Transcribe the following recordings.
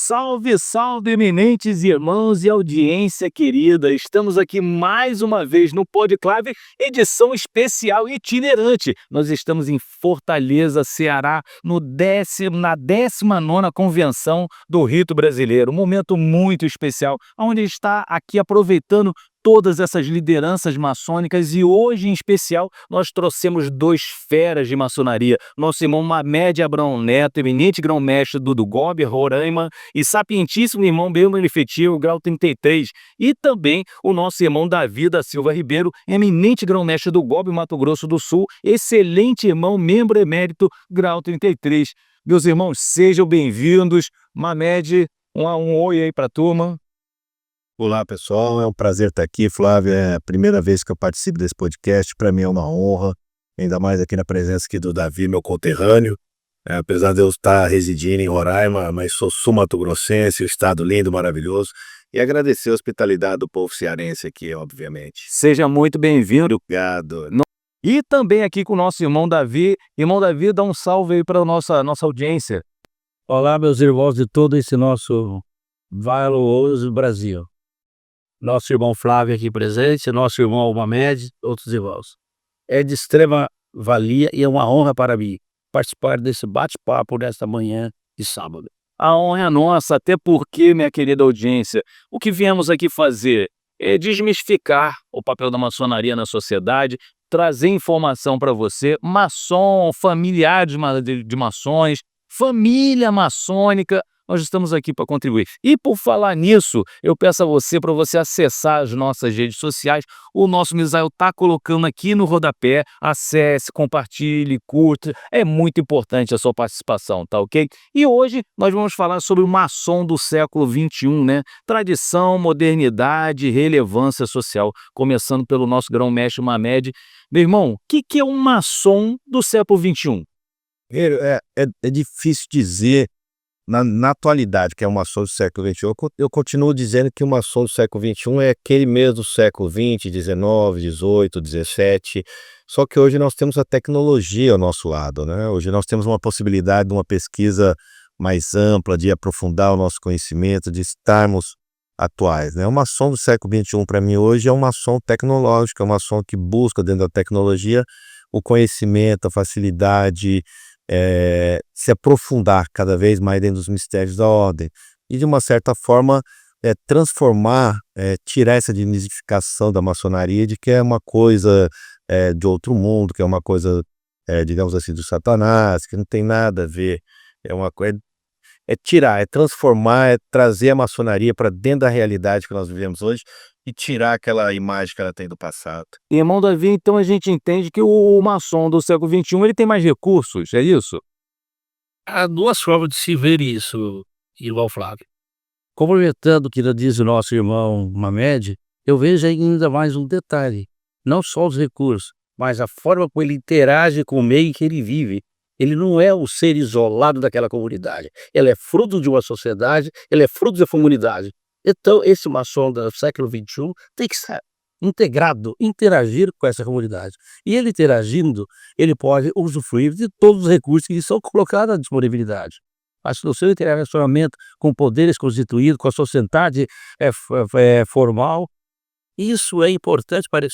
Salve, salve, eminentes irmãos e audiência querida! Estamos aqui mais uma vez no Podclave, edição especial itinerante. Nós estamos em Fortaleza, Ceará, na 19ª Convenção do Rito Brasileiro. Um momento muito especial, onde está aqui aproveitando todas essas lideranças maçônicas e hoje, em especial, nós trouxemos dois feras de maçonaria. Nosso irmão Mamed Abraão Neto, eminente grão-mestre do Gobe, Roraima, e sapientíssimo irmão Benefetil, grau 33, e também o nosso irmão Davi da Silva Ribeiro, eminente grão-mestre do Gobe, Mato Grosso do Sul, excelente irmão, membro emérito, grau 33. Meus irmãos, sejam bem-vindos. Mamed, um oi aí para a turma. Olá pessoal, é um prazer estar aqui, Flávio, é a primeira vez que eu participo desse podcast, para mim é uma honra, ainda mais aqui na presença aqui do Davi, meu conterrâneo, apesar de eu estar residindo em Roraima, mas sou sul-mato-grossense, um estado lindo, maravilhoso, e agradecer a hospitalidade do povo cearense aqui, obviamente. Seja muito bem-vindo. Obrigado. E também aqui com o nosso irmão Davi. Irmão Davi, dá um salve aí para a nossa audiência. Olá, meus irmãos de todo esse nosso valoroso Brasil. Nosso irmão Flávio aqui presente, nosso irmão Mamed, outros irmãos. É de extrema valia e é uma honra para mim participar desse bate-papo nesta manhã de sábado. A honra é nossa, até porque, minha querida audiência, o que viemos aqui fazer é desmistificar o papel da maçonaria na sociedade, trazer informação para você, maçom, familiar de maçons, família maçônica. Nós estamos aqui para contribuir. E por falar nisso, eu peço a você para você acessar as nossas redes sociais. O nosso Misael está colocando aqui no rodapé. Acesse, compartilhe, curta. É muito importante a sua participação, tá ok? E hoje nós vamos falar sobre o maçom do século XXI, né? Tradição, modernidade, relevância social. Começando pelo nosso grão-mestre Mamed. Meu irmão, o que é um maçom do século XXI? É difícil dizer. Na atualidade, que é o maçom do século XXI, eu continuo dizendo que o maçom do século XXI é aquele mesmo do século XX, XIX, XVIII, XVII, só que hoje nós temos a tecnologia ao nosso lado, né? Hoje nós temos uma possibilidade de uma pesquisa mais ampla, de aprofundar o nosso conhecimento, de estarmos atuais, né? O maçom do século XXI, para mim, hoje é um maçom tecnológico, é um maçom que busca dentro da tecnologia o conhecimento, a facilidade, se aprofundar cada vez mais dentro dos mistérios da ordem e de uma certa forma transformar, tirar essa desmistificação da maçonaria de que é uma coisa de outro mundo, que é uma coisa, digamos assim, do Satanás, que não tem nada a ver, tirar, transformar, trazer a maçonaria para dentro da realidade que nós vivemos hoje e tirar aquela imagem que ela tem do passado. Irmão Davi, então a gente entende que o maçom do século XXI ele tem mais recursos, é isso? Há duas formas de se ver isso, irmão Flávio. Complementando o que diz o nosso irmão Mamed, eu vejo ainda mais um detalhe. Não só os recursos, mas a forma como ele interage com o meio em que ele vive. Ele não é um ser isolado daquela comunidade. Ele é fruto de uma sociedade, ele é fruto da comunidade. Então, esse maçom do século XXI tem que ser integrado, interagir com essa comunidade. E ele interagindo, ele pode usufruir de todos os recursos que são colocados à disponibilidade. Mas no seu relacionamento com poderes constituídos, com a sociedade formal, isso é importante para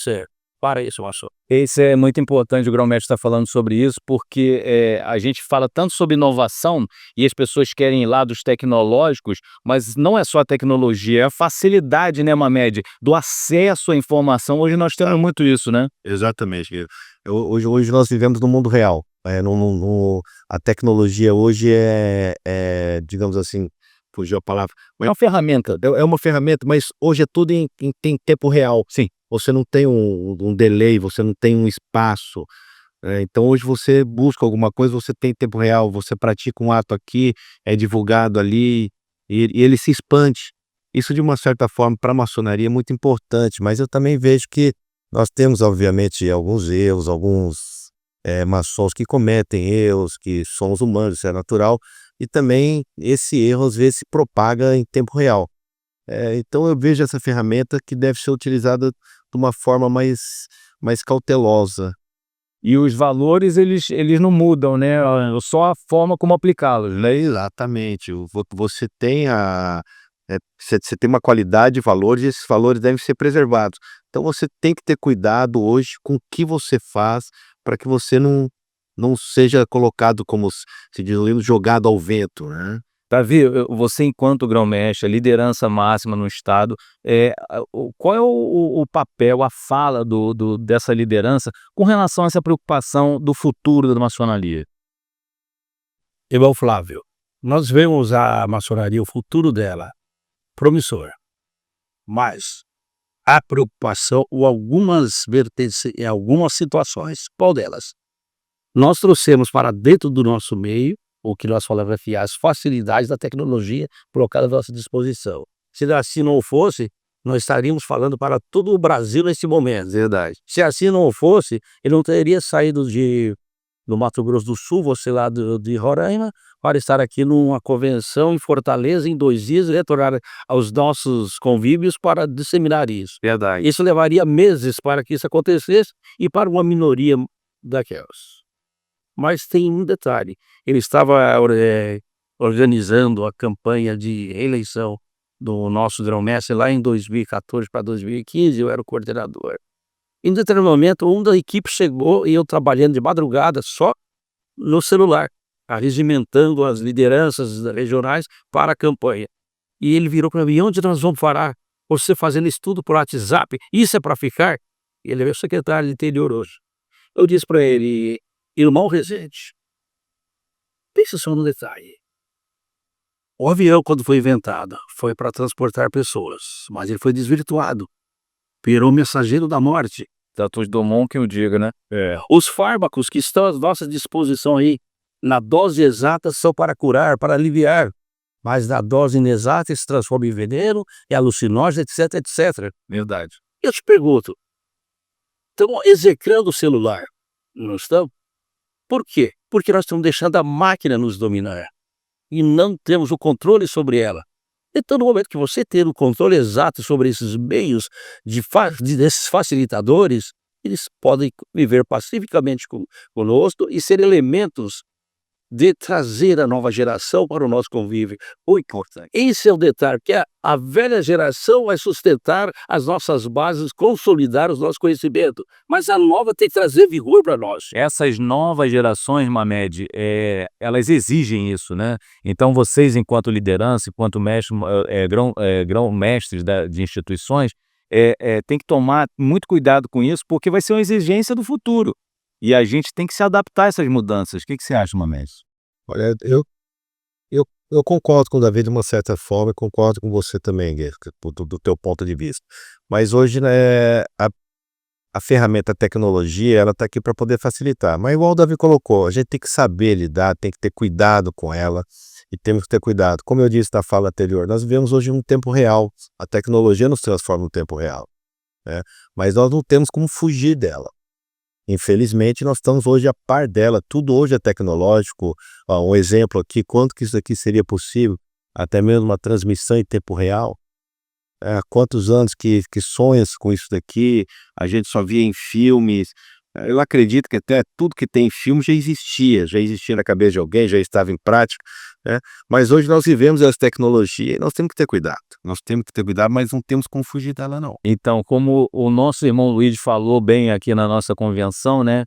esse maçom. Isso é muito importante, o grão-mestre está falando sobre isso, porque a gente fala tanto sobre inovação e as pessoas querem ir lá dos tecnológicos, mas não é só a tecnologia, é a facilidade, né, Mamed, do acesso à informação. Hoje nós temos muito isso, né? Exatamente. Hoje nós vivemos no mundo real. A tecnologia hoje digamos assim, fugiu a palavra. É uma ferramenta, mas hoje é tudo em tempo real. Sim. Você não tem um delay, você não tem um espaço. Então hoje você busca alguma coisa, você tem tempo real, você pratica um ato aqui, é divulgado ali, e ele se expande. Isso de uma certa forma para a maçonaria é muito importante, mas eu também vejo que nós temos obviamente alguns erros, alguns maçons que cometem erros, que somos humanos, isso é natural, e também esse erro às vezes se propaga em tempo real. Então eu vejo essa ferramenta que deve ser utilizada de uma forma mais cautelosa. E os valores eles não mudam, né, só a forma como aplicá-los, né. Exatamente, você tem você tem uma qualidade de valores e esses valores devem ser preservados. Então você tem que ter cuidado hoje com o que você faz, para que você não seja colocado, como se diz ali, jogado ao vento, né. Davi, você enquanto grão-mestre, a liderança máxima no estado, qual é o papel, a fala dessa liderança com relação a essa preocupação do futuro da maçonaria? Irmão Flávio, nós vemos a maçonaria, o futuro dela, promissor, mas há preocupação ou algumas vertentes em algumas situações. Qual delas? Nós trouxemos para dentro do nosso meio o que nós falamos aqui, as facilidades da tecnologia colocadas à nossa disposição. Se assim não fosse, nós estaríamos falando para todo o Brasil nesse momento. Verdade. Se assim não fosse, ele não teria saído do Mato Grosso do Sul, você lá de Roraima, para estar aqui numa convenção em Fortaleza em 2 dias e retornar aos nossos convívios para disseminar isso. Verdade. Isso levaria meses para que isso acontecesse e para uma minoria daquelas. Mas tem um detalhe, ele estava organizando a campanha de reeleição do nosso grão-mestre lá em 2014 para 2015, eu era o coordenador. Em determinado momento, um da equipe chegou e eu trabalhando de madrugada só no celular, arregimentando as lideranças regionais para a campanha. E ele virou para mim: onde nós vamos parar? Você fazendo isso tudo por WhatsApp? Isso é para ficar? Ele é meu secretário de interior hoje. Eu disse para ele: irmão Rezende, pensa só no detalhe. O avião, quando foi inventado, foi para transportar pessoas, mas ele foi desvirtuado. Virou mensageiro da morte. Santos Dumont que o diga, né. Os fármacos que estão à nossa disposição aí, na dose exata, são para curar, para aliviar. Mas na dose inexata se transforma em veneno, é alucinógeno, etc, etc. Verdade. Eu te pergunto, estamos execrando o celular, não estamos? Por quê? Porque nós estamos deixando a máquina nos dominar e não temos o controle sobre ela. Então, no momento que você ter o controle exato sobre esses meios desses facilitadores, eles podem viver pacificamente conosco e ser elementos de trazer a nova geração para o nosso convívio. O importante. Esse é o detalhe, que a velha geração vai sustentar as nossas bases, consolidar os nossos conhecimentos, mas a nova tem que trazer vigor para nós. Essas novas gerações, Mamed, elas exigem isso, né. Então vocês enquanto liderança, enquanto grão-mestres de instituições, tem que tomar muito cuidado com isso, porque vai ser uma exigência do futuro. E a gente tem que se adaptar a essas mudanças. O que você acha, Mamed? Olha, eu concordo com o Davi de uma certa forma e concordo com você também, Gui, do teu ponto de vista. Mas hoje, né, a ferramenta, a tecnologia, ela está aqui para poder facilitar. Mas igual o Davi colocou, a gente tem que saber lidar, tem que ter cuidado com ela e temos que ter cuidado. Como eu disse na fala anterior, nós vivemos hoje um tempo real. A tecnologia nos transforma no tempo real, né? Mas nós não temos como fugir dela. Infelizmente, nós estamos hoje a par dela, tudo hoje é tecnológico. Um exemplo aqui, quanto que isso aqui seria possível, até mesmo uma transmissão em tempo real. Há quantos anos que sonha com isso daqui, a gente só via em filmes. Eu acredito que até tudo que tem em filme já existia na cabeça de alguém, já estava em prática, né? Mas hoje nós vivemos essa tecnologia e nós temos que ter cuidado. Nós temos que ter cuidado, mas não temos como fugir dela, não. Então, como o nosso irmão Luiz falou bem aqui na nossa convenção, né,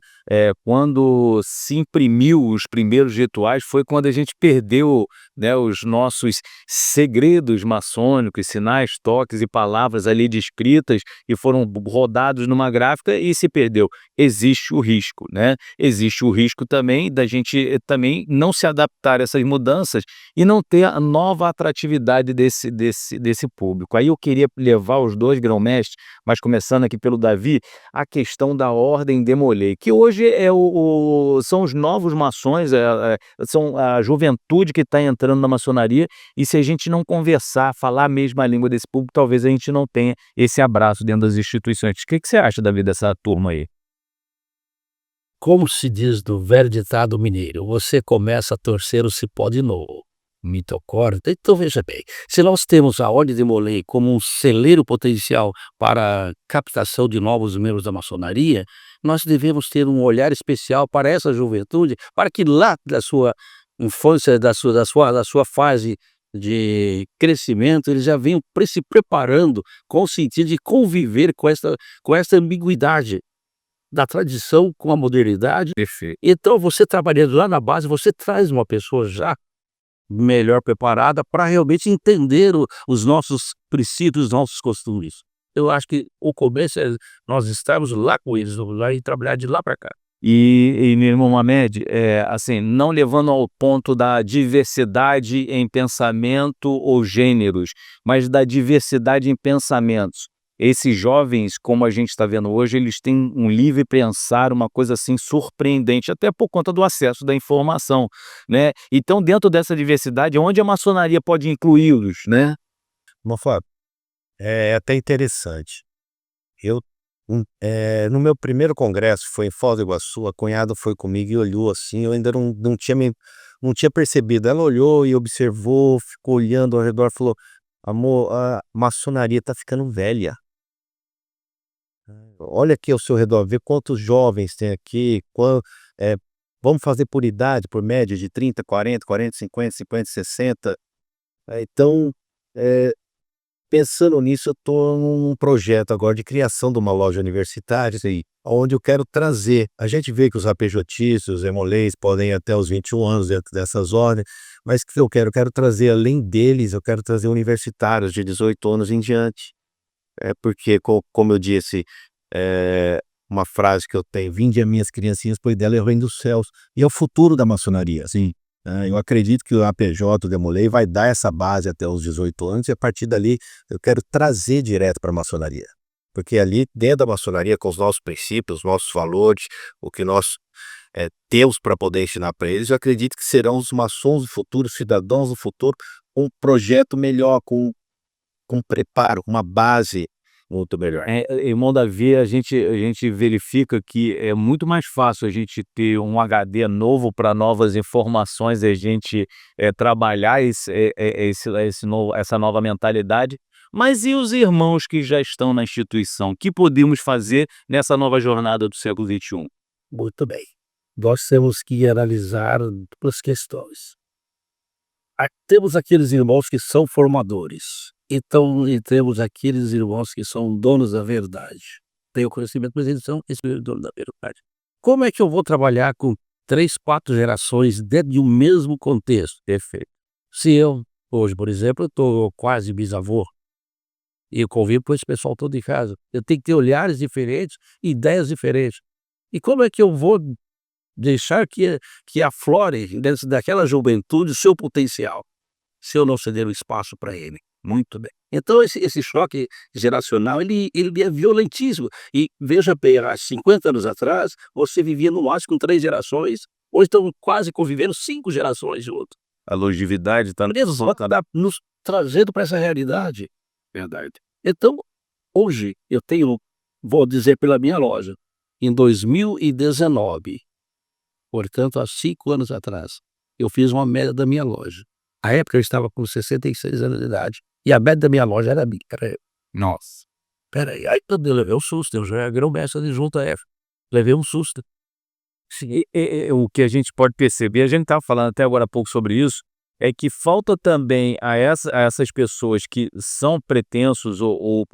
quando se imprimiu os primeiros rituais foi quando a gente perdeu, né, os nossos segredos maçônicos, sinais, toques e palavras ali descritas e foram rodados numa gráfica e se perdeu. Existe o risco, né? Existe o risco também da gente também não se adaptar a essas mudanças e não ter a nova atratividade desse público. Aí eu queria levar os dois grão-mestres, mas começando aqui pelo Davi, a questão da ordem Demolay, que hoje são os novos maçons, são a juventude que está entrando na maçonaria, e se a gente não conversar, falar a mesma língua desse público, talvez a gente não tenha esse abraço dentro das instituições. O que você acha, Davi, dessa turma aí? Como se diz no velho ditado mineiro, você começa a torcer o cipó de novo. Mitocôndria. Então veja bem, se nós temos a ordem de Demolay como um celeiro potencial para a captação de novos membros da maçonaria, nós devemos ter um olhar especial para essa juventude, para que lá da sua infância, da sua fase de crescimento, eles já venham se preparando com o sentido de conviver com essa ambiguidade da tradição com a modernidade. Perfeito. Então você trabalhando lá na base, você traz uma pessoa já melhor preparada para realmente entender os nossos princípios, os nossos costumes. Eu acho que o começo é nós estarmos lá com eles, lá e trabalhar de lá para cá. E meu irmão Mamed, assim, não levando ao ponto da diversidade em pensamento ou gêneros, mas da diversidade em pensamentos. Esses jovens, como a gente está vendo hoje, eles têm um livre pensar, uma coisa assim surpreendente, até por conta do acesso da informação, né? Então, dentro dessa diversidade, onde a maçonaria pode incluí-los, né? Mas, Fábio, é até interessante. Eu, no meu primeiro congresso, foi em Foz do Iguaçu, a cunhada foi comigo e olhou assim, eu ainda não tinha percebido. Ela olhou e observou, ficou olhando ao redor, falou: amor, a maçonaria está ficando velha. Olha aqui ao seu redor, vê quantos jovens tem aqui, é, vamos fazer por idade, por média de 30, 40, 40, 50, 50, 60. Então, é, pensando nisso, eu estou num projeto agora de criação de uma loja universitária, Sim. onde eu quero trazer. A gente vê que os APJistas, os Emolês podem ir até os 21 anos dentro dessas ordens, mas que eu quero trazer, além deles, eu quero trazer universitários de 18 anos em diante. Porque, como eu disse, é uma frase que eu tenho: vinde a minhas criancinhas, pois dela é o reino dos céus. E é o futuro da maçonaria, assim. Eu acredito que o APJ, o Demolei, vai dar essa base até os 18 anos, e a partir dali eu quero trazer direto para a maçonaria. Porque ali, dentro da maçonaria, com os nossos princípios, os nossos valores, o que nós temos para poder ensinar para eles, eu acredito que serão os maçons do futuro, cidadãos do futuro, com um projeto melhor, com preparo, uma base muito melhor. Irmão Davi, a gente verifica que é muito mais fácil a gente ter um HD novo para novas informações, a gente trabalhar essa nova mentalidade. Mas e os irmãos que já estão na instituição? O que podemos fazer nessa nova jornada do século XXI? Muito bem. Nós temos que analisar duplas questões. Temos aqueles irmãos que são formadores. Então, e temos aqueles irmãos que são donos da verdade. Têm o conhecimento, mas eles são esse dono da verdade. Como é que eu vou trabalhar com 3, 4 gerações dentro de um mesmo contexto? Perfeito. Se eu, hoje, por exemplo, eu estou quase bisavô, e eu convivo com esse pessoal todo em casa, eu tenho que ter olhares diferentes, ideias diferentes. E como é que eu vou deixar que aflore dentro daquela juventude o seu potencial, se eu não ceder o espaço para ele? Muito bem. Então esse choque geracional, ele é violentíssimo. E veja bem, há 50 anos atrás, você vivia no máximo com 3 gerações, hoje estão quase convivendo 5 gerações juntos. A longevidade está Está nos trazendo para essa realidade. Verdade. Então, hoje, vou dizer pela minha loja, em 2019, portanto, há 5 anos atrás, eu fiz uma média da minha loja. À época eu estava com 66 anos de idade, e a média da minha loja era minha. Nossa. Aí eu levei um susto, eu já era grão-mestre adjunto à F. Levei um susto. Sim, o que a gente pode perceber, a gente estava falando até agora há pouco sobre isso, é que falta também a essas pessoas que são pretensos ou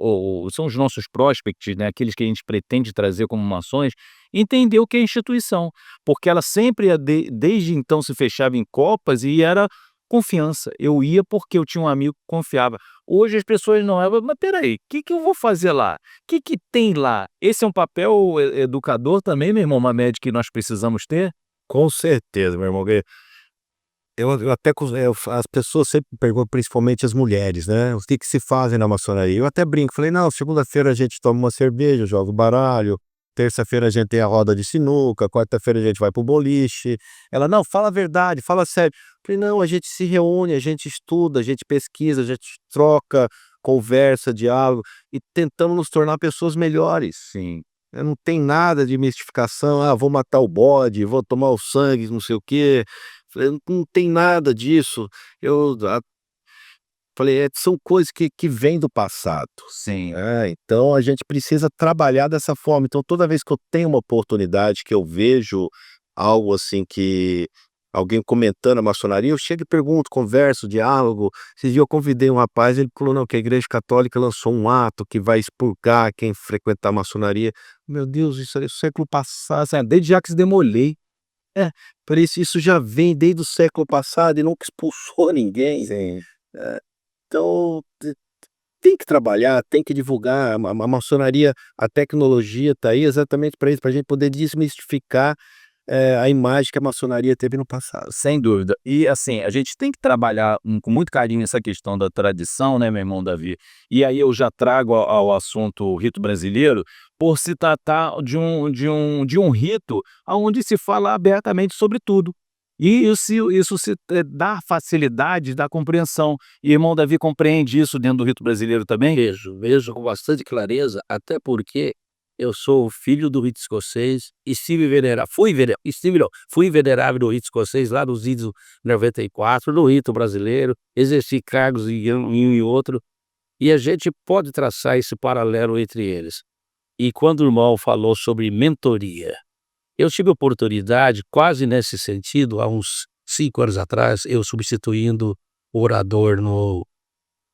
são os nossos prospects, né, aqueles que a gente pretende trazer como maçons, entender o que é instituição, porque ela sempre, desde então, se fechava em copas e era confiança. Eu ia porque eu tinha um amigo que confiava. Hoje as pessoas não é, mas peraí, o que que eu vou fazer lá? O que que tem lá? Esse é um papel educador também, meu irmão, Mamed, que nós precisamos ter? Com certeza, meu irmão. Eu até as pessoas sempre perguntam, principalmente as mulheres, né, o que que se fazem na maçonaria. Eu até brinco, falei: "Não, segunda-feira a gente toma uma cerveja, joga o baralho, terça-feira a gente tem a roda de sinuca, quarta-feira a gente vai pro boliche". Ela: "Não, fala a verdade, fala sério". Eu falei: "Não, a gente se reúne, a gente estuda, a gente pesquisa, a gente troca, conversa, diálogo e tentamos nos tornar pessoas melhores". Sim. Não tem nada de mistificação: "Ah, vou matar o bode, vou tomar o sangue, não sei o quê". Falei: "Não tem nada disso". Eu Falei, são coisas que vêm do passado. Sim. Então a gente precisa trabalhar dessa forma. Então toda vez que eu tenho uma oportunidade, que eu vejo algo assim que alguém comentando a maçonaria, eu chego e pergunto, converso, diálogo. Esses dias eu convidei um rapaz, ele falou, não, que a Igreja Católica lançou um ato que vai expurgar quem frequentar a maçonaria. Meu Deus, isso é do século passado, sabe? Desde Jacques Demolay. É, parece isso já vem desde o século passado e nunca expulsou ninguém. Sim. Então, tem que trabalhar, tem que divulgar a maçonaria, a tecnologia está aí exatamente para isso, para a gente poder desmistificar a imagem que a maçonaria teve no passado. Sem dúvida. E assim, a gente tem que trabalhar com muito carinho essa questão da tradição, né, meu irmão Davi? E aí eu já trago ao assunto rito brasileiro, por se tratar de um rito onde se fala abertamente sobre tudo. E isso dá facilidade da compreensão. E irmão Davi compreende isso dentro do rito brasileiro também? Vejo com bastante clareza, até porque eu sou filho do rito escocês e estive venera fui vene estive não, fui venerável no rito escocês lá nos idos 94, no rito brasileiro, exerci cargos em um e outro, e a gente pode traçar esse paralelo entre eles. E quando o irmão falou sobre mentoria, eu tive oportunidade quase nesse sentido, há uns 5 anos atrás, eu substituindo o orador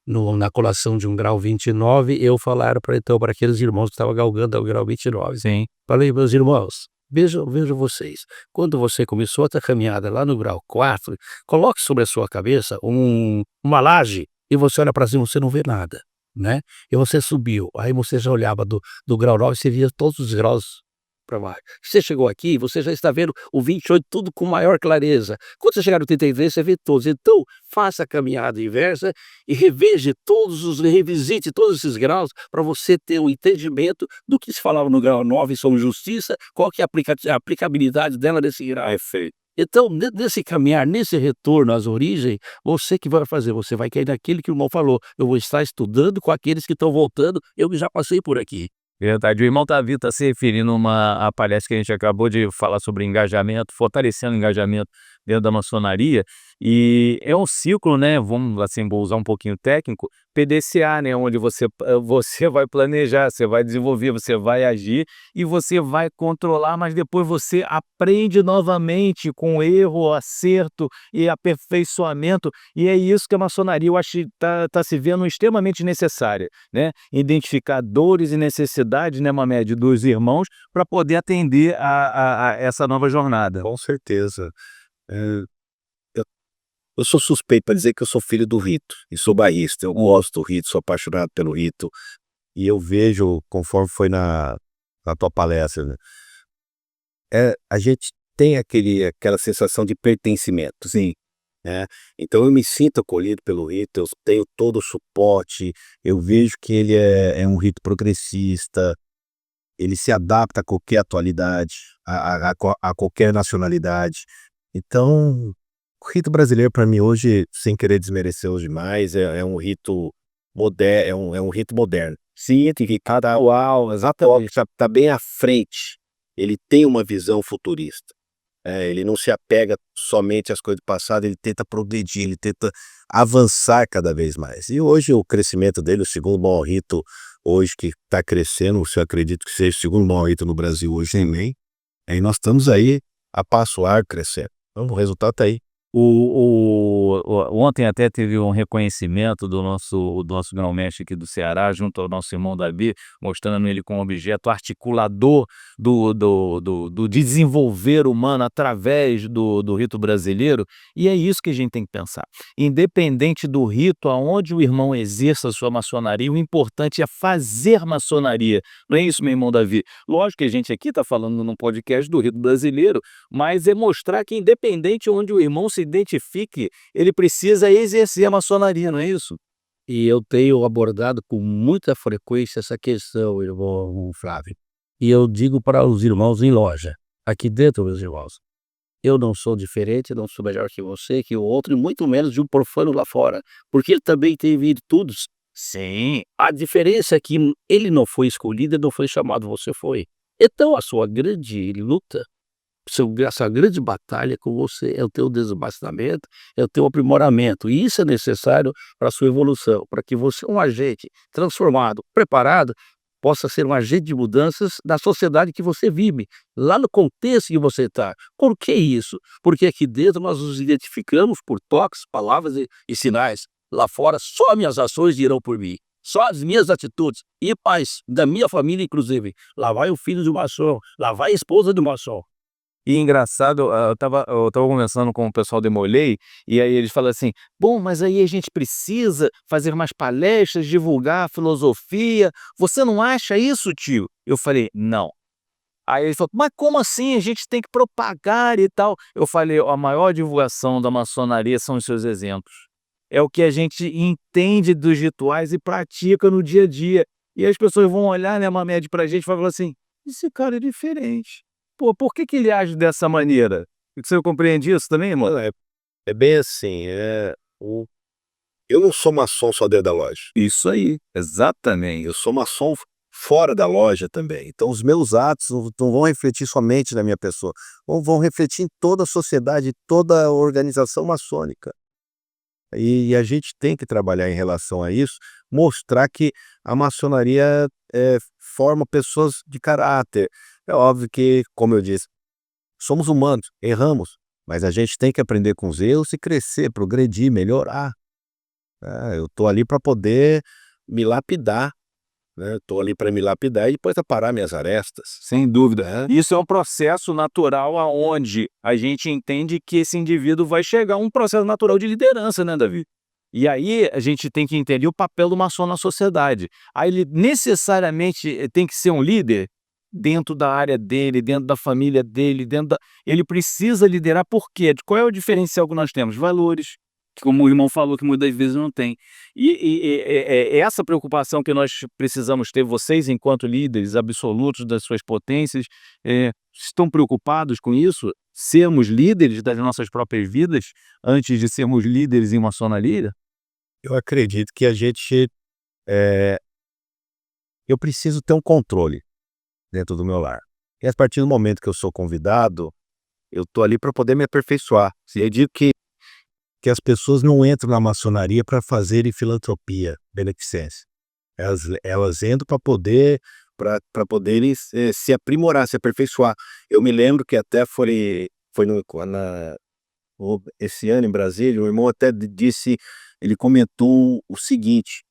na colação de um grau 29, eu falaram para aqueles irmãos que estavam galgando o grau 29. Sim. Falei: "Meus irmãos, vejam vocês, quando você começou a tua caminhada lá no grau 4, coloque sobre a sua cabeça uma laje e você olha para cima, você não vê nada, né. E você subiu, aí você já olhava do grau 9, você via todos os graus para baixo. Você chegou aqui, você já está vendo o 28 tudo com maior clareza. Quando você chegar no 33, você vê todos. Então, faça a caminhada inversa e revisite todos esses graus para você ter um entendimento do que se falava no grau 9 sobre justiça, qual que é a aplicabilidade dela nesse grau. Perfeito. Então, nesse caminhar, nesse retorno às origens, você que vai fazer, você vai cair naquilo que o irmão falou, eu vou estar estudando com aqueles que estão voltando, eu já passei por aqui. Verdade. O irmão Davi está se referindo a palestra que a gente acabou de falar sobre engajamento, fortalecendo o engajamento dentro da maçonaria, e é um ciclo, né, vamos assim, vou usar um pouquinho técnico, PDCA, né, onde você vai planejar, você vai desenvolver, você vai agir e você vai controlar, mas depois você aprende novamente com erro, acerto e aperfeiçoamento, e é isso que a maçonaria, eu acho que tá se vendo extremamente necessária, né, identificar dores e necessidades, né, Mamed, dos irmãos, para poder atender a essa nova jornada. Com certeza. Eh, eu sou suspeito para dizer que eu sou filho do rito e sou baísta. Eu gosto do rito, sou apaixonado pelo rito e eu vejo, conforme foi na tua palestra, né, a gente tem aquela sensação de pertencimento, sim, né. Então eu me sinto acolhido pelo rito, eu tenho todo o suporte, eu vejo que ele é um rito progressista, ele se adapta a qualquer atualidade, a qualquer nacionalidade. Então, o rito brasileiro para mim hoje, sem querer desmerecer os demais, é um rito é um rito moderno. Sinto que cada Uau, exatamente. está bem à frente, ele tem uma visão futurista. Ele não se apega somente às coisas do passado, ele tenta progredir, ele tenta avançar cada vez mais. E hoje o crescimento dele, o segundo maior rito hoje que está crescendo, se eu acredito que seja o segundo maior rito no Brasil hoje também, e nós estamos aí a passo largo crescendo. Então o resultado está aí. Ontem até teve um reconhecimento do nosso grão-mestre aqui do Ceará, junto ao nosso irmão Davi, mostrando ele como objeto articulador do desenvolver humano através do rito brasileiro, e é isso que a gente tem que pensar. Independente do rito aonde o irmão exerça a sua maçonaria, o importante é fazer maçonaria. Não é isso, meu irmão Davi? Lógico que a gente aqui está falando num podcast do rito brasileiro, mas é mostrar que independente onde o irmão se identifique, ele precisa exercer a maçonaria, não é isso? E eu tenho abordado com muita frequência essa questão, irmão Flávio. E eu digo para os irmãos em loja, aqui dentro, meus irmãos, eu não sou diferente, não sou melhor que você, que o outro, e muito menos de um profano lá fora, porque ele também tem virtudes. Sim. A diferença é que ele não foi escolhido, ele não foi chamado, você foi. Então a sua grande luta essa grande batalha com você, é o teu desabastamento, é o teu aprimoramento. E isso é necessário para a sua evolução, para que você, um agente transformado, preparado, possa ser um agente de mudanças na sociedade que você vive, lá no contexto que você está. Por que isso? Porque aqui dentro nós nos identificamos por toques, palavras e sinais. Lá fora, só minhas ações dirão por mim. Só as minhas atitudes. E paz, da minha família, inclusive. Lá vai o filho de um maçom, lá vai a esposa de um maçom. E engraçado, eu estava conversando com o pessoal do Demolei, e aí eles falam assim: "Bom, mas aí a gente precisa fazer mais palestras, divulgar a filosofia. Você não acha isso, tio?" Eu falei: "Não." Aí ele falou: "Mas como assim? A gente tem que propagar e tal." Eu falei: "A maior divulgação da maçonaria são os seus exemplos. É o que a gente entende dos rituais e pratica no dia a dia. E as pessoas vão olhar, né, Mamed, pra gente e vai falar assim: esse cara é diferente. Pô, por que que ele age dessa maneira?" Você compreende isso também, mano? É bem assim, eu não sou maçom só dentro da loja, Isso aí, exatamente. eu sou maçom fora da loja também. Então os meus atos não vão refletir somente na minha pessoa, vão refletir em toda a sociedade, toda a organização maçônica. E a gente tem que trabalhar em relação a isso, mostrar que a maçonaria, forma pessoas de caráter. É óbvio que, como eu disse, somos humanos, erramos, mas a gente tem que aprender com os erros e crescer, progredir, melhorar. Eu tô ali para poder me lapidar, né, tô ali para me lapidar e depois aparar minhas arestas, Sem dúvida. né. Isso é um processo natural aonde a gente entende que esse indivíduo vai chegar a um processo natural de liderança, né, Davi? E aí a gente tem que entender o papel do maçom na sociedade. Aí ele necessariamente tem que ser um líder dentro da área dele, dentro da família dele, ele precisa liderar por quê? Qual é o diferencial que nós temos? Valores, que como o irmão falou que muitas vezes não tem. Essa preocupação que nós precisamos ter, vocês enquanto líderes absolutos das suas potências, estão preocupados com isso? Sermos líderes das nossas próprias vidas, antes de sermos líderes em maçonaria? Eu acredito que eh, eu preciso ter um controle dentro do meu lar. E a partir do momento que eu sou convidado, eu tô ali para poder me aperfeiçoar. Se eu digo que as pessoas não entram na maçonaria para fazerem filantropia, beneficência. Elas entram para poderem se aprimorar, se aperfeiçoar. Eu me lembro que até foi esse ano em Brasília, o irmão até disse, ele comentou o seguinte,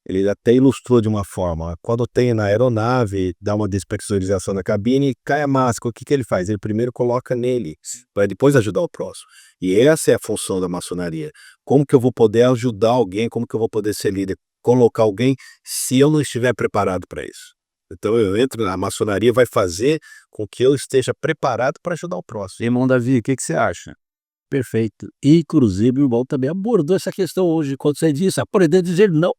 ele até ilustrou de uma forma: quando tem na aeronave, dá uma despressurização na cabine, cai a máscara, o que que ele faz? Ele primeiro coloca nele, para depois ajudar o próximo. E essa é a função da maçonaria. Como que eu vou poder ajudar alguém? Como que eu vou poder ser líder? Colocar alguém se eu não estiver preparado para isso. Então eu entro na maçonaria, vai fazer com que eu esteja preparado para ajudar o próximo. Irmão Davi, o que que você acha? Perfeito. Inclusive, o irmão também abordou essa questão hoje, quando você disse aprender a dizer não.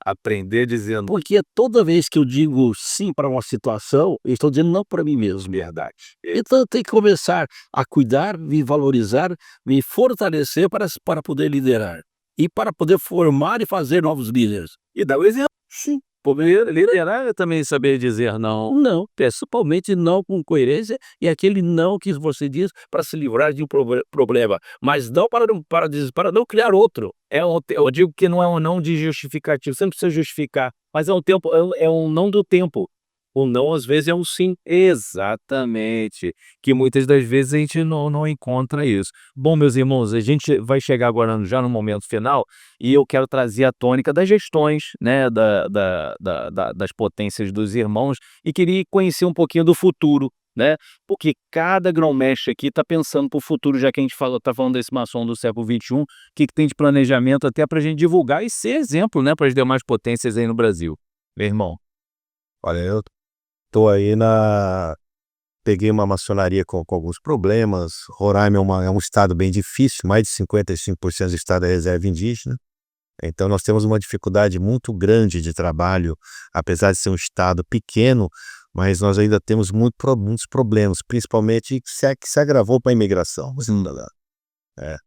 Aprender dizendo Porque toda vez que eu digo sim para uma situação, eu estou dizendo não para mim mesmo. verdade. Então eu tenho que começar a cuidar, me valorizar, me fortalecer para poder liderar. E para poder formar e fazer novos líderes. E dá o exemplo. Sim. Poder liderar é também saber dizer não. Não, principalmente não com coerência e aquele não que você diz para se livrar de um problema, mas não para não criar outro. Eu digo que não é um não de justificativo, você não precisa justificar, mas é um tempo, é um não do tempo. O não às vezes é um sim. Exatamente, que muitas das vezes a gente não encontra isso. Bom, meus irmãos, a gente vai chegar agora já no momento final, e eu quero trazer a tônica das gestões, né, das potências dos irmãos, e queria conhecer um pouquinho do futuro, né, porque cada grão-mestre aqui está pensando para o futuro, já que a gente está falando desse maçom do século XXI, o que que tem de planejamento até para a gente divulgar e ser exemplo, né, para as demais potências aí no Brasil. Meu irmão. Olha, eu tô aí peguei uma maçonaria com alguns problemas. Roraima é um estado bem difícil, mais de 55% do estado é reserva indígena. Então nós temos uma dificuldade muito grande de trabalho, apesar de ser um estado pequeno, mas nós ainda temos muitos problemas, principalmente que se agravou para a imigração. É.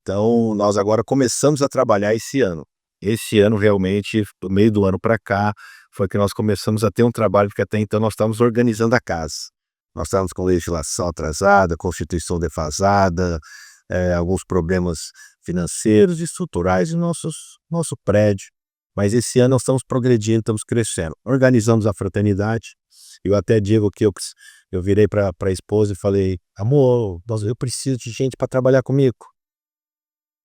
Então nós agora começamos a trabalhar esse ano. Esse ano realmente, do meio do ano para cá, foi que nós começamos a ter um trabalho, porque até então nós estávamos organizando a casa. Nós estávamos com legislação atrasada, Constituição defasada, alguns problemas financeiros e estruturais no nosso prédio. Mas esse ano nós estamos progredindo, estamos crescendo. Organizamos a fraternidade. Eu até digo que eu virei para a esposa e falei: amor, eu preciso de gente para trabalhar comigo.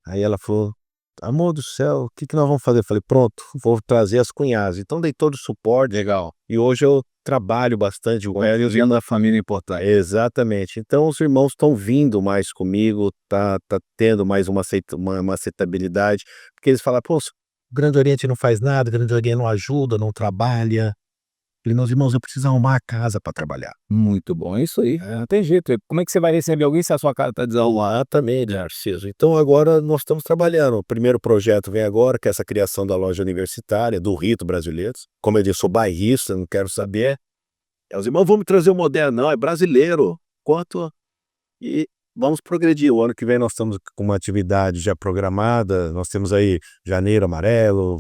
Aí ela falou: amor do céu, o que nós vamos fazer? Eu falei: pronto, vou trazer as cunhadas. Então dei todo o suporte. Legal. E hoje eu trabalho bastante com E os irmãos da família é importante. Exatamente. Então os irmãos estão vindo mais comigo, tá tendo mais uma aceitabilidade, porque eles falam: pô, o Grande Oriente não faz nada, o Grande Oriente não ajuda, não trabalha. Eu falei: meus irmãos, eu preciso arrumar a casa para trabalhar. Muito bom, é isso aí. Não tem jeito. Como é que você vai receber alguém se a sua casa está desarrumada? Exatamente, Narciso. Então agora nós estamos trabalhando. O primeiro projeto vem agora, que é essa criação da loja universitária, do Rito Brasileiros. Como eu disse, sou bairrista, não quero saber. Os irmãos vão me trazer o moderno, não, é brasileiro. Quanto? E vamos progredir. O ano que vem nós estamos com uma atividade já programada. Nós temos aí janeiro amarelo,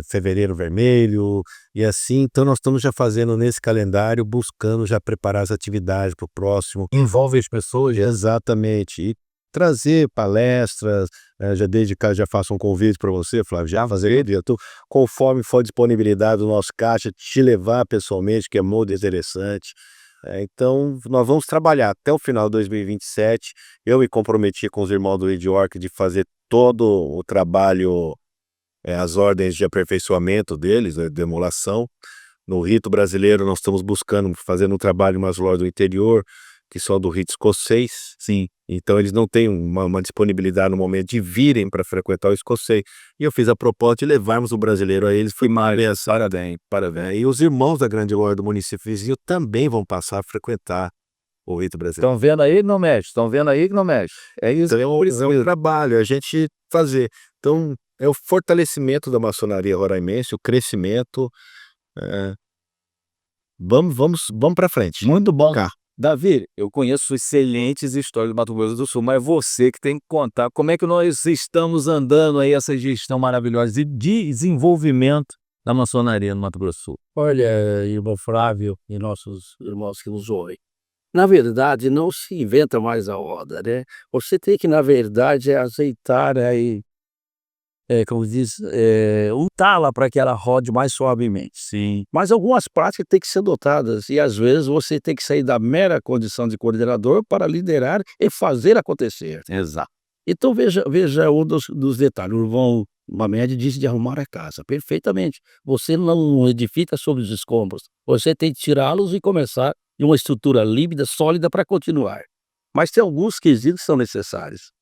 fevereiro vermelho e assim. Então nós estamos já fazendo nesse calendário, buscando já preparar as atividades para o próximo. Envolve as pessoas. Exatamente. E trazer palestras, já desde cá já faço um convite para você, Flávio, já fazer, conforme for disponibilidade do nosso caixa, te levar pessoalmente, que é muito interessante. Então, nós vamos trabalhar até o final de 2027. Eu me comprometi com os irmãos do Ediorc de fazer todo o trabalho, as ordens de aperfeiçoamento deles, de emulação. No Rito Brasileiro, nós estamos buscando, fazendo um trabalho umas lojas do interior, que são do Rito Escocês. Sim. Então, eles não têm uma disponibilidade no momento de virem para frequentar o escocês. E eu fiz a proposta de levarmos o brasileiro a eles. Foi maravilhoso. Parabéns. E os irmãos da Grande Loja do município vizinho também vão passar a frequentar o Rito Brasileiro. Estão vendo aí que não mexe? Estão vendo aí que não mexe? É isso. Então, é um trabalho, a gente fazer. Então, é o fortalecimento da maçonaria roraimense, o crescimento. Vamos para frente. Muito bom. Cá. Davi, eu conheço excelentes histórias do Mato Grosso do Sul, mas você que tem que contar como é que nós estamos andando aí essa gestão maravilhosa de desenvolvimento da maçonaria no Mato Grosso do Sul. Olha, irmão Flávio e nossos irmãos que nos ouvem, na verdade não se inventa mais a roda, né? Você tem que, na verdade, aceitar aí, como diz, untá-la para que ela rode mais suavemente. Sim. Mas algumas práticas têm que ser adotadas e às vezes você tem que sair da mera condição de coordenador para liderar e fazer acontecer. Exato. Então veja um dos detalhes. O irmão Mamed disse de arrumar a casa. Perfeitamente. Você não edifica sobre os escombros. Você tem que tirá-los e começar de uma estrutura límpida, sólida para continuar. Mas tem alguns quesitos que são necessários.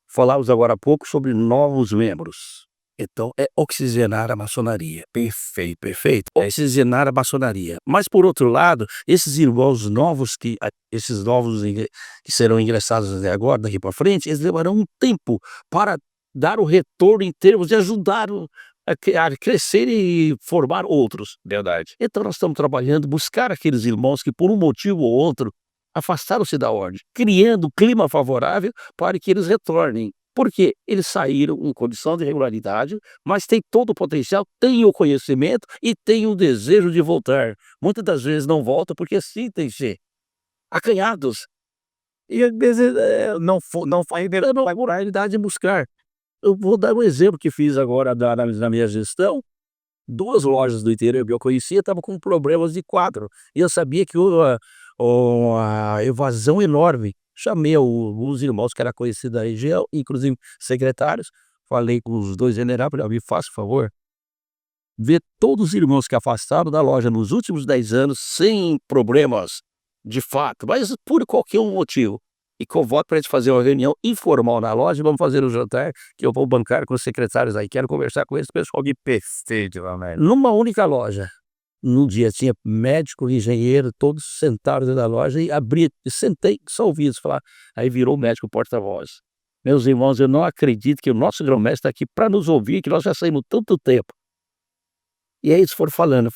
Falamos agora há pouco sobre novos membros. Então, é oxigenar a maçonaria. Perfeito, perfeito. Oxigenar a maçonaria. Mas, por outro lado, esses irmãos novos que serão ingressados agora, daqui para frente, eles levarão um tempo para dar o retorno em termos de ajudar a crescer e formar outros. Verdade. Então, nós estamos trabalhando, buscar aqueles irmãos que, por um motivo ou outro, afastaram-se da ordem, criando um clima favorável para que eles retornem. Porque eles saíram em condição de regularidade, mas têm todo o potencial, têm o conhecimento e têm o desejo de voltar. Muitas das vezes não voltam porque sentem-se acanhados. E às vezes não faz Não vai moralidade de buscar. Eu vou dar um exemplo que fiz agora na minha gestão. 2 lojas do interior que eu conhecia estavam com problemas de quadro. E eu sabia que houve uma evasão enorme. Chamei os irmãos que eram conhecidos da região, inclusive secretários, falei com os 2 generais, falei: me faça favor, ver todos os irmãos que afastaram da loja nos últimos 10 anos, sem problemas de fato, mas por qualquer um motivo. E convoco para a gente fazer uma reunião informal na loja, vamos fazer um jantar, que eu vou bancar com os secretários aí, quero conversar com eles, pessoal de perfeito, numa única loja. Num dia tinha médico, engenheiro, todos sentados dentro da loja e sentei, só ouvi isso falar. Aí virou o médico porta-voz. Meus irmãos, eu não acredito que o nosso grão-mestre está aqui para nos ouvir, que nós já saímos tanto tempo. E aí eles foram falando,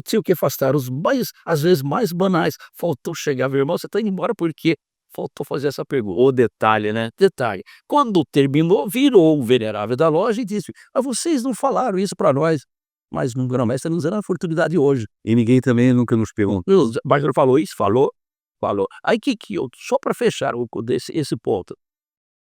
tinha o que afastar, os mais, às vezes, mais banais. Faltou chegar, meu irmão, você está indo embora por quê? Faltou fazer essa pergunta. O detalhe, né? Detalhe. Quando terminou, virou o venerável da loja e disse: vocês não falaram isso para nós. Mas o grão-mestre está nos dando a oportunidade hoje. E ninguém também nunca nos perguntou. O Bárbaro falou isso? Falou. falou. Aí que eu, só para fechar esse ponto,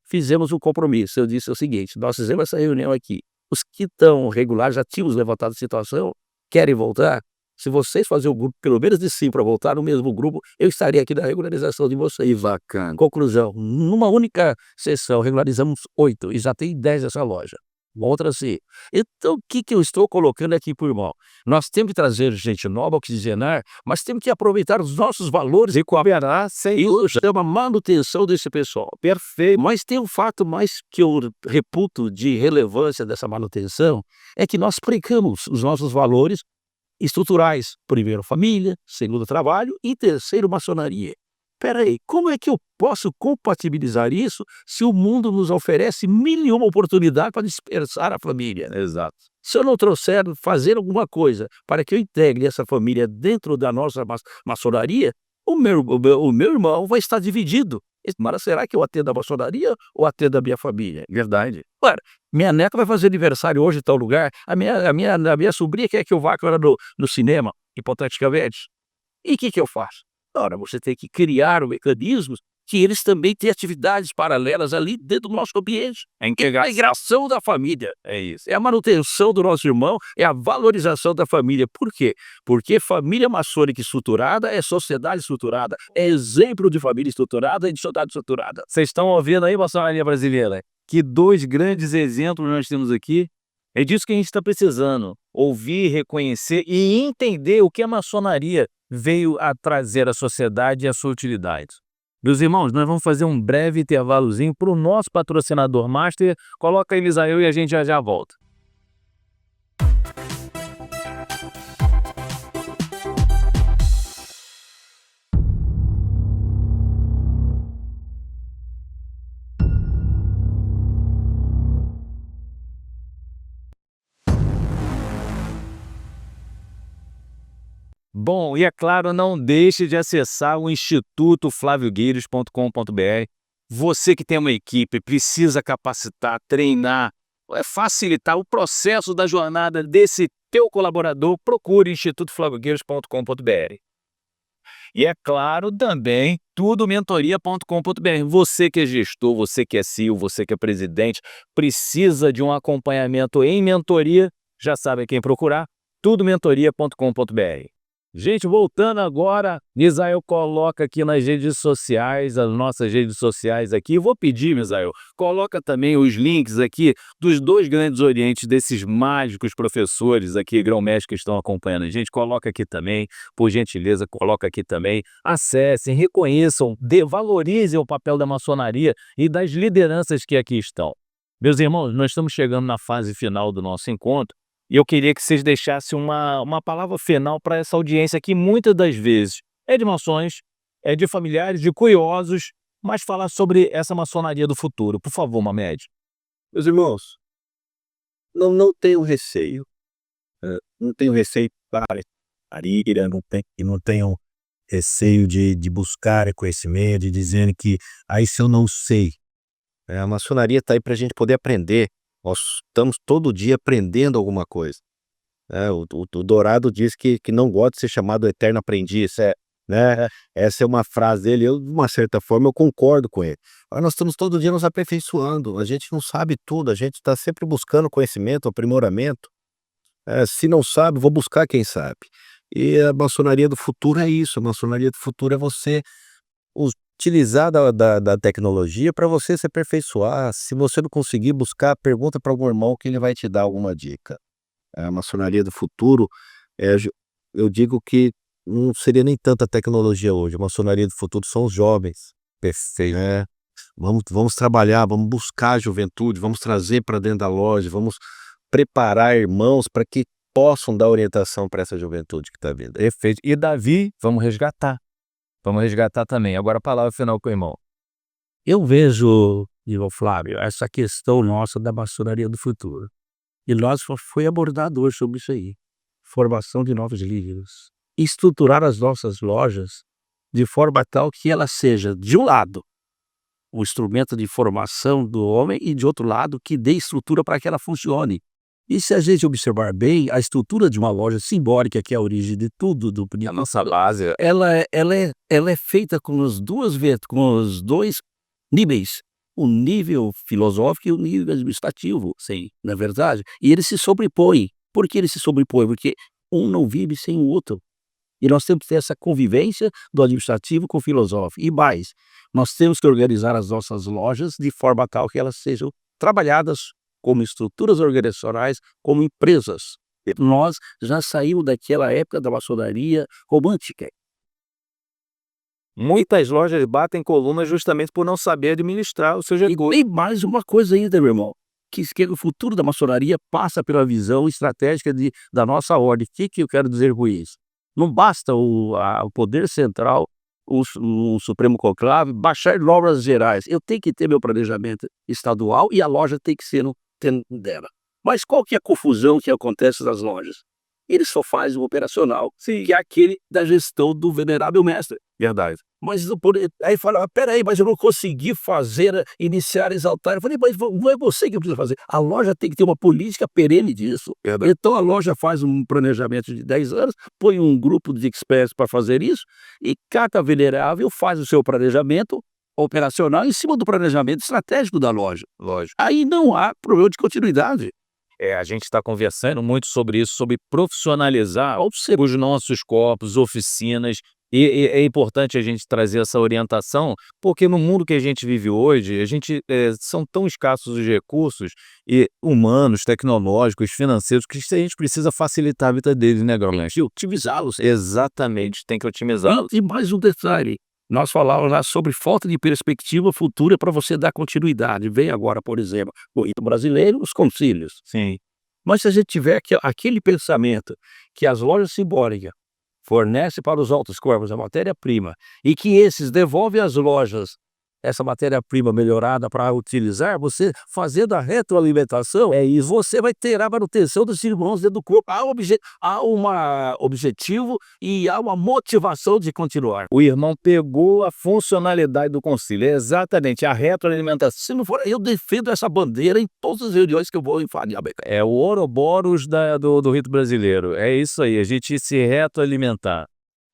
fizemos um compromisso. Eu disse o seguinte: nós fizemos essa reunião aqui. Os que estão regulares, já tínhamos levantado a situação, querem voltar? Se vocês fazerem o grupo, pelo menos de 5 para voltar no mesmo grupo, eu estaria aqui na regularização de vocês. Bacana. Conclusão, numa única sessão, regularizamos 8 e já tem 10 nessa loja. Outra assim. Então, o que eu estou colocando aqui para o irmão? Nós temos que trazer gente nova, oxigenar, mas temos que aproveitar os nossos valores e cooperar sem isso. É uma manutenção desse pessoal. Perfeito. Mas tem um fato mais que eu reputo de relevância dessa manutenção, é que nós pregamos os nossos valores estruturais. Primeiro, família; segundo, trabalho; e terceiro, maçonaria. Espera aí, como é que eu posso compatibilizar isso se o mundo nos oferece mil e uma oportunidades para dispersar a família? Exato. Se eu não trouxer, fazer alguma coisa para que eu integre essa família dentro da nossa maçonaria, o meu irmão vai estar dividido. Mas será que eu atendo a maçonaria ou atendo a minha família? Verdade. Claro, minha neta vai fazer aniversário hoje em tal lugar, a minha sobrinha quer que eu vá agora no cinema, hipoteticamente. E o que eu faço? Ora, você tem que criar mecanismos que eles também têm atividades paralelas ali dentro do nosso ambiente. É É a integração da família. É isso. É a manutenção do nosso irmão, é a valorização da família. Por quê? Porque família maçônica estruturada é sociedade estruturada, é exemplo de família estruturada e de sociedade estruturada. Vocês estão ouvindo aí, maçonaria brasileira? Que 2 grandes exemplos nós temos aqui. É disso que a gente está precisando. Ouvir, reconhecer e entender o que a maçonaria veio a trazer à sociedade e a sua utilidade. Meus irmãos, nós vamos fazer um breve intervalozinho para o nosso patrocinador master. Coloca aí, Misael, e a gente já volta. Bom, e é claro, não deixe de acessar o Instituto FlávioGueiros.com.br. Você que tem uma equipe, precisa capacitar, treinar, facilitar o processo da jornada desse teu colaborador, procure institutoflaviogueiros.com.br. E é claro também, tudomentoria.com.br. Você que é gestor, você que é CEO, você que é presidente, precisa de um acompanhamento em mentoria, já sabe quem procurar, tudomentoria.com.br. Gente, voltando agora, Misael coloca aqui nas redes sociais, as nossas redes sociais aqui. Vou pedir, Misael, coloca também os links aqui dos 2 grandes orientes desses mágicos professores aqui, grão-mestre, que estão acompanhando a gente. Coloca aqui também, por gentileza, coloca aqui também. Acessem, reconheçam, valorizem o papel da maçonaria e das lideranças que aqui estão. Meus irmãos, nós estamos chegando na fase final do nosso encontro. E eu queria que vocês deixassem uma palavra final para essa audiência que muitas das vezes é de maçons, é de familiares, de curiosos, mas falar sobre essa maçonaria do futuro. Por favor, Mamed. Meus irmãos, não tenham receio. Não tenham receio para a ira, não tenham receio de buscar conhecimento, de dizer que se eu não sei. A maçonaria está aí para a gente poder aprender. Nós estamos todo dia aprendendo alguma coisa. O Dourado diz que não gosta de ser chamado eterno aprendiz. Né? Essa é uma frase dele, de uma certa forma eu concordo com ele. Nós estamos todo dia nos aperfeiçoando, a gente não sabe tudo, a gente está sempre buscando conhecimento, aprimoramento. Se não sabe, vou buscar quem sabe. E a maçonaria do futuro é isso, a maçonaria do futuro é você utilizar da tecnologia para você se aperfeiçoar. Se você não conseguir buscar, pergunta para algum irmão que ele vai te dar alguma dica. A maçonaria do futuro, eu digo que não seria nem tanta tecnologia hoje. A maçonaria do futuro são os jovens. Perfeito. Vamos trabalhar, vamos buscar a juventude, vamos trazer para dentro da loja, vamos preparar irmãos para que possam dar orientação para essa juventude que está vindo. Perfeito. E Davi, vamos resgatar. Vamos resgatar também. Agora a palavra final com o irmão. Eu vejo, irmão Flávio, essa questão nossa da maçonaria do futuro. E nós foi abordado hoje sobre isso aí. Formação de novos líderes. Estruturar as nossas lojas de forma tal que ela seja, de um lado, o instrumento de formação do homem e de outro lado, que dê estrutura para que ela funcione. E se a gente observar bem, a estrutura de uma loja simbólica, que é a origem de tudo do A nossa base ela é feita com os 2 níveis, o nível filosófico e o nível administrativo, sim, não é verdade? E eles se sobrepõem. Por que eles se sobrepõem? Porque um não vive sem o outro. E nós temos que ter essa convivência do administrativo com o filosófico. E mais, nós temos que organizar as nossas lojas de forma tal que elas sejam trabalhadas como estruturas organizacionais, como empresas. Nós já saímos daquela época da maçonaria romântica. muitas lojas batem coluna justamente por não saber administrar os seus E recursos. tem mais uma coisa ainda, meu irmão, que o futuro da maçonaria passa pela visão estratégica da nossa ordem. O que eu quero dizer com isso? Não basta o poder central, o Supremo Conclave, baixar normas gerais. Eu tenho que ter meu planejamento estadual e a loja tem que ser dentro dela. Mas qual que é a confusão que acontece nas lojas? Eles só fazem o operacional, que é aquele da gestão do venerável mestre. Verdade. Mas aí fala: "Ah, espera aí, mas eu não consegui fazer, iniciar, exaltar". Eu falei: "Mas não é você que precisa fazer, a loja tem que ter uma política perene disso". Verdade. Então a loja faz um planejamento de 10 anos, põe um grupo de experts para fazer isso, e cada venerável faz o seu planejamento operacional em cima do planejamento estratégico da loja. Lógico. Aí não há problema de continuidade. A gente está conversando muito sobre isso, sobre profissionalizar os nossos corpos, oficinas, e é importante a gente trazer essa orientação, porque no mundo que a gente vive hoje, são tão escassos os recursos e humanos, tecnológicos, financeiros, que a gente precisa facilitar a vida deles, né, Garland? E otimizá-los. Exatamente, tem que otimizar. E mais um detalhe, nós falávamos lá sobre falta de perspectiva futura para você dar continuidade. Vem agora, por exemplo, o rito brasileiro, os concílios. Sim. Mas se a gente tiver aquele pensamento que as lojas simbólicas fornecem para os altos corpos a matéria-prima e que esses devolvem às lojas essa matéria-prima melhorada para utilizar, você fazendo a retroalimentação, você vai ter a manutenção dos irmãos dentro do corpo. Há um objetivo e há uma motivação de continuar. O irmão pegou a funcionalidade do concílio, exatamente, a retroalimentação. Se não for, eu defendo essa bandeira em todas as reuniões que eu vou enfadar. É o Ouroboros do rito brasileiro. É isso aí, a gente se retroalimentar.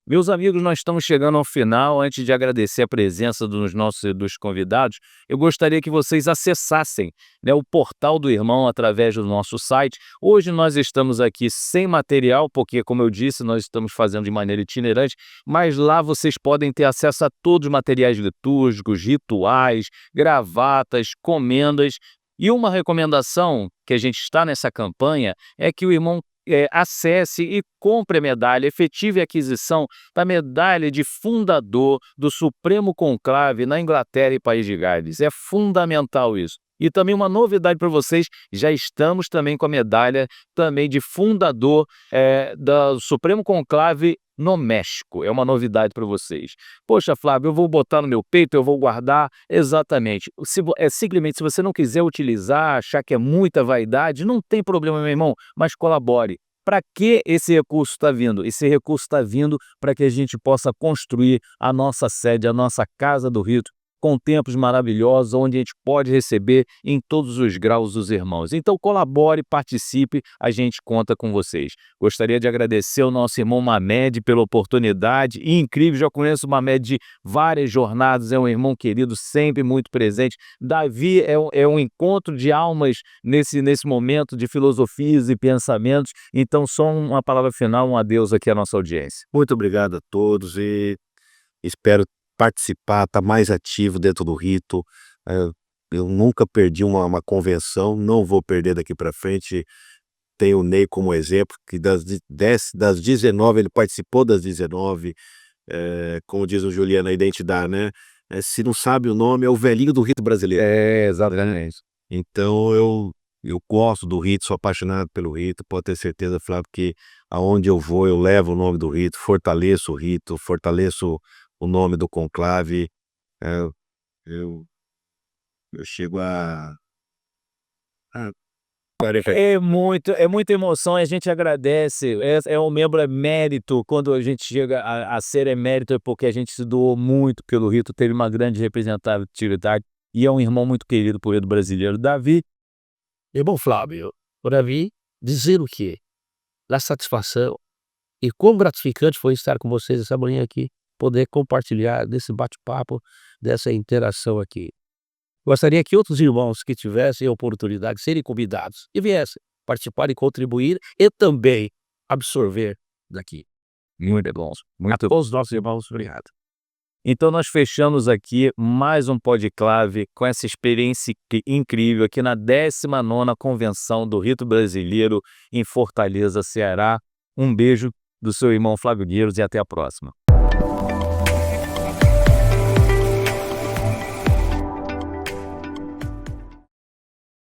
Meus amigos, nós estamos chegando ao final. Antes de agradecer a presença dos convidados, eu gostaria que vocês acessassem, né, o portal do irmão através do nosso site. Hoje nós estamos aqui sem material, porque, como eu disse, nós estamos fazendo de maneira itinerante, mas lá vocês podem ter acesso a todos os materiais litúrgicos, rituais, gravatas, comendas. E uma recomendação que a gente está nessa campanha é que o irmão acesse e compre a medalha, efetive a aquisição da medalha de fundador do Supremo Conclave na Inglaterra e País de Gales. É fundamental isso. E também uma novidade para vocês, já estamos também com a medalha também de fundador do Supremo Conclave no México. É uma novidade para vocês. Poxa, Flávio, eu vou botar no meu peito, eu vou guardar. Exatamente. Simplesmente, se você não quiser utilizar, achar que é muita vaidade, não tem problema, meu irmão, mas colabore. Para que esse recurso está vindo? Esse recurso está vindo para que a gente possa construir a nossa sede, a nossa Casa do Rito, com templos maravilhosos, onde a gente pode receber em todos os graus os irmãos. Então colabore, participe, a gente conta com vocês. Gostaria de agradecer ao nosso irmão Mamed pela oportunidade, e incrível, já conheço o Mamed de várias jornadas, é um irmão querido, sempre muito presente. Davi é um encontro de almas nesse momento de filosofias e pensamentos. Então só uma palavra final, um adeus aqui à nossa audiência. Muito obrigado a todos e espero participar, estar mais ativo dentro do rito. Eu nunca perdi uma convenção, não vou perder daqui para frente. Tenho o Ney como exemplo, que das 19, ele participou das 19, como diz o Juliano, a identidade, né? Se não sabe o nome, é o velhinho do rito brasileiro. Exatamente. Então eu gosto do rito, sou apaixonado pelo rito, pode ter certeza, Flávio, que aonde eu vou, eu levo o nome do rito, fortaleço o rito, fortaleço o nome do conclave. Eu chego a É muita emoção, e a gente agradece. Um membro emérito. Quando a gente chega a ser emérito, é porque a gente se doou muito pelo rito, teve uma grande representatividade e é um irmão muito querido por rito brasileiro. Davi. Irmão Flávio, o Davi dizer o quê? Da satisfação. E quão gratificante foi estar com vocês essa manhã aqui, poder compartilhar desse bate-papo, dessa interação aqui. Gostaria que outros irmãos que tivessem a oportunidade de serem convidados e viessem participar e contribuir e também absorver daqui. Muito bom. A todos os nossos irmãos, obrigado. Então nós fechamos aqui mais um Podclave com essa experiência incrível aqui na 19ª Convenção do Rito Brasileiro em Fortaleza, Ceará. Um beijo do seu irmão Flávio Gueiros e até a próxima.